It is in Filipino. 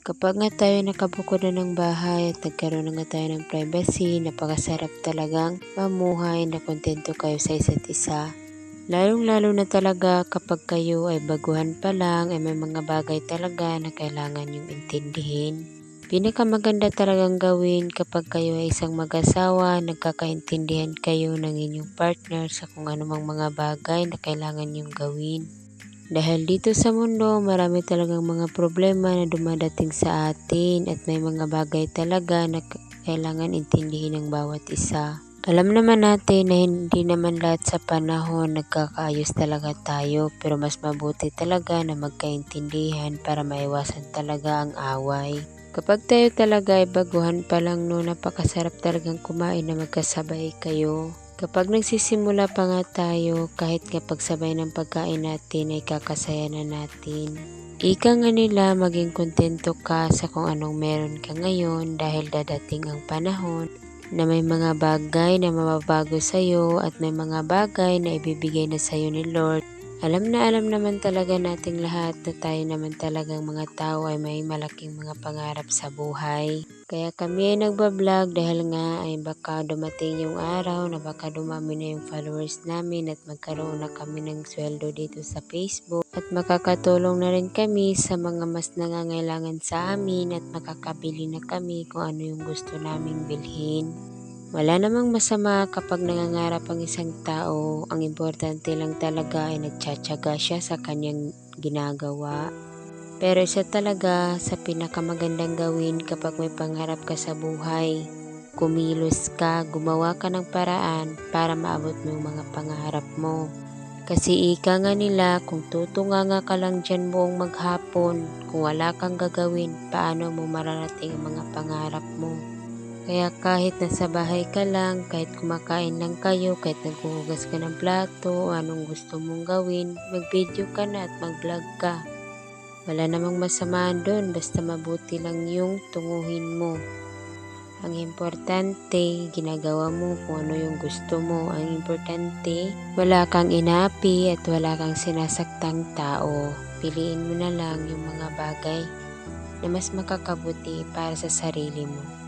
Kapag nga tayo nakabukod na ng bahay at nagkaroon na nga tayo ng privacy, napakasarap talagang mamuhay na kontento kayo sa isa't isa. Lalong-lalo na talaga kapag kayo ay baguhan pa lang ay may mga bagay talaga na kailangan yung intindihin. Pinakamaganda talagang gawin kapag kayo ay isang mag-asawa, nagkakaintindihan kayo ng inyong partner sa kung anumang mga bagay na kailangan yung gawin. Dahil dito sa mundo, marami talagang mga problema na dumadating sa atin at may mga bagay talaga na kailangan intindihin ng bawat isa. Alam naman natin na hindi naman lahat sa panahon nagkakaayos talaga tayo, pero mas mabuti talaga na magkaintindihan para maiwasan talaga ang away. Kapag tayo talaga ay baguhan pa lang napakasarap talagang kumain na magkasabay kayo. Kapag nagsisimula pa nga tayo, kahit kapag sabay ng pagkain natin ay kakasaya na natin. Ika nga nila maging kontento ka sa kung anong meron ka ngayon dahil dadating ang panahon na may mga bagay na mababago sa'yo at may mga bagay na ibibigay na sa'yo ni Lord. Alam naman talaga nating lahat na tayo naman talagang mga tao ay may malaking mga pangarap sa buhay. Kaya kami ay nagbablog dahil nga ay baka dumating yung araw na baka dumami na yung followers namin at magkaroon na kami ng sweldo dito sa Facebook. At makakatulong na rin kami sa mga mas nangangailangan sa amin at makakabili na kami kung ano yung gusto naming bilhin. Wala namang masama kapag nangangarap ang isang tao, ang importante lang talaga ay nagtsatsaga siya sa kanyang ginagawa. Pero isa talaga sa pinakamagandang gawin kapag may pangarap ka sa buhay, kumilos ka, gumawa ka ng paraan para maabot mo yung mga pangarap mo. Kasi ika nga nila, kung tutunganga ka lang dyan buong maghapon, kung wala kang gagawin, paano mo mararating ang mga pangarap mo? Kaya kahit nasa bahay ka lang, kahit kumakain lang kayo, kahit naghuhugas ka ng plato, anong gusto mong gawin, mag-video ka na at mag-vlog ka. Wala namang masama doon, basta mabuti lang yung tunguhin mo. Ang importante, ginagawa mo kung ano yung gusto mo. Ang importante, wala kang inapi at wala kang sinasaktang tao. Piliin mo na lang yung mga bagay na mas makakabuti para sa sarili mo.